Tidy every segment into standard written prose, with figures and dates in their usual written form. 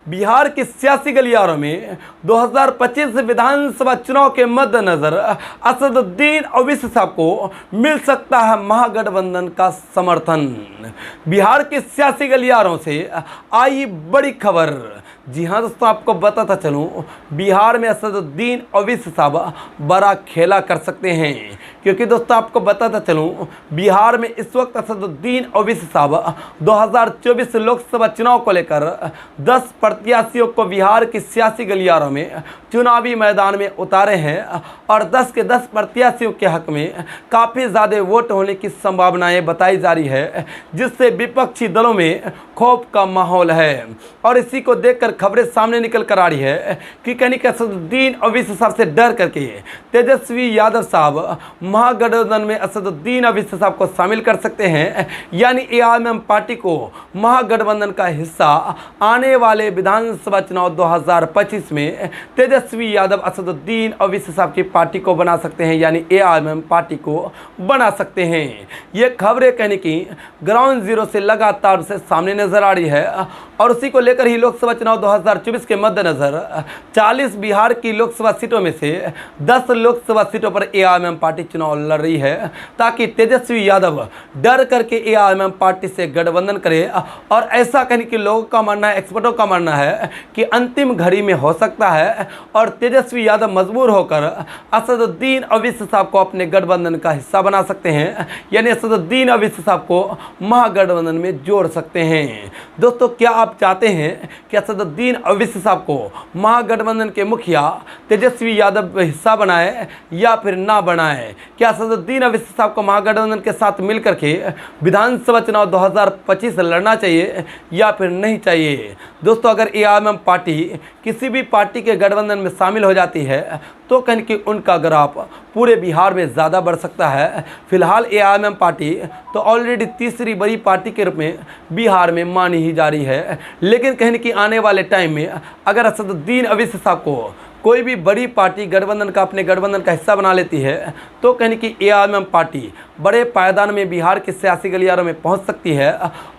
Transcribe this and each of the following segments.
बिहार के सियासी गलियारों में 2025 विधानसभा चुनाव के मद्देनजर असदुद्दीन ओवैसी साहब को मिल सकता है महागठबंधन का समर्थन। बिहार के सियासी गलियारों से आई बड़ी खबर। जी हां दोस्तों, आपको बताता चलूं, बिहार में असदुद्दीन ओवैसी साहब बड़ा खेला कर सकते हैं, क्योंकि दोस्तों आपको बताता चलूं, बिहार में इस वक्त असदुद्दीन ओवैसी साहब 2024 लोकसभा चुनाव को लेकर 10 प्रत्याशियों को बिहार की सियासी गलियारों में चुनावी मैदान में उतारे हैं और 10 के 10 प्रत्याशियों के हक में काफ़ी ज़्यादा वोट होने की संभावनाएं बताई जा रही है, जिससे विपक्षी दलों में खौफ का माहौल है। और इसी को देखकर खबरें सामने निकल कर आ रही है कि कहीं असदुद्दीन ओवैसी साहब से डर करके तेजस्वी यादव साहब महागठबंधन में असदुद्दीन ओवैसी साहब को शामिल कर सकते हैं, यानी एआईएमआईएम पार्टी को महागठबंधन का हिस्सा आने वाले विधानसभा चुनाव 2025 में तेजस्वी यादव असदुद्दीन ओवैसी साहब की पार्टी को बना सकते हैं, यानी एआईएमआईएम पार्टी को बना सकते हैं। ये खबरें कहने की ग्राउंड जीरो से लगातार से सामने नजर आ रही है और उसी को लेकर ही लोकसभा चुनाव 2024 के मद्देनजर 40 बिहार की लोकसभा सीटों में से 10 लोकसभा सीटों पर एआईएमआईएम पार्टी चुनाव लड़ रही है, ताकि तेजस्वी यादव डर करके एआईएमआईएम पार्टी से गठबंधन करे। और ऐसा कहने की लोगों का मानना है, एक्सपर्टों का मानना है कि अंतिम घड़ी में हो सकता है और तेजस्वी यादव मजबूर होकर असदुद्दीन ओवैसी साहब को अपने गठबंधन का हिस्सा बना सकते हैं, यानी असदुद्दीन ओवैसी साहब को महागठबंधन में जोड़ सकते हैं। दोस्तों, क्या आप चाहते हैं कि असदुद्दीन ओवैसी साहब को महागठबंधन के मुखिया तेजस्वी यादव हिस्सा बनाए या फिर ना बनाए? क्या असदुद्दीन ओवैसी साहब को महागठबंधन के साथ मिलकर के विधानसभा चुनाव 2025 लड़ना चाहिए या फिर नहीं चाहिए? दोस्तों, अगर एआईएमआईएम पार्टी किसी भी पार्टी के गठबंधन में शामिल हो जाती है तो कहीं कि उनका ग्राफ पूरे बिहार में ज़्यादा बढ़ सकता है। फिलहाल एआईएमआईएम पार्टी तो ऑलरेडी तीसरी बड़ी पार्टी के रूप में बिहार में मानी ही जा रही है, लेकिन कहीं कि आने वाले टाइम में अगर असदुद्दीन ओवैसी साहब को कोई भी बड़ी पार्टी गठबंधन का अपने गठबंधन का हिस्सा बना लेती है तो कहीं कि एआईएमआईएम पार्टी बड़े पायदान में बिहार के सियासी गलियारों में पहुंच सकती है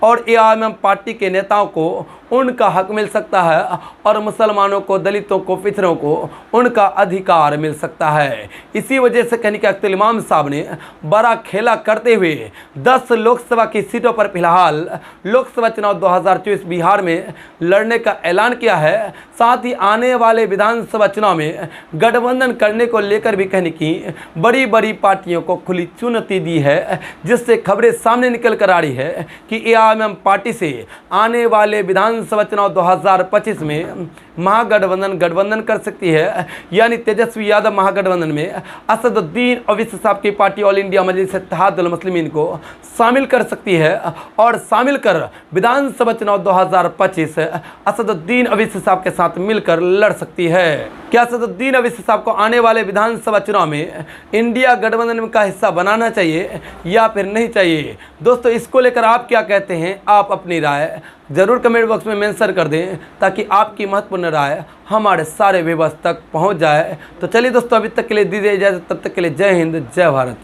और एआईएमआईएम पार्टी के नेताओं को उनका हक मिल सकता है और मुसलमानों को, दलितों को, पिछड़ों को उनका अधिकार मिल सकता है। इसी वजह से कहीं कि अख्तर इमाम साहब ने बड़ा खेला करते हुए 10 लोकसभा की सीटों पर फिलहाल लोकसभा चुनाव 2024 बिहार में लड़ने का ऐलान किया है। साथ ही आने वाले विधानसभा चुनाव में गठबंधन करने को लेकर भी कहीं की बड़ी बड़ी पार्टियों को खुली चुनौती दी है, जिससे खबरें सामने निकल कर आ रही है कि एआईएमआईएम पार्टी से आने वाले विधानसभा चुनाव 2025 में गठबंधन कर सकती है, यानी तेजस्वी यादव महागठबंधन में असदुद्दीन ओवैसी साहब की पार्टी ऑल इंडिया मजलिस इत्तेहादुल मुस्लिमीन को शामिल कर सकती है और शामिल कर विधानसभा चुनाव 2025 असदुद्दीन ओवैसी साहब के साथ मिलकर लड़ सकती है। क्या असदुद्दीन ओवैसी साहब को आने वाले विधानसभा चुनाव में इंडिया गठबंधन का हिस्सा बनाना चाहिए या फिर नहीं चाहिए? दोस्तों, इसको लेकर आप क्या कहते हैं? आप अपनी राय ज़रूर कमेंट बॉक्स में मेंशन कर दें, ताकि आपकी महत्वपूर्ण राय हमारे सारे व्यूअर्स तक पहुंच जाए। तो चलिए दोस्तों, अभी तक के लिए दीजिए इजाज़त, तब तक के लिए जय हिंद, जय भारत।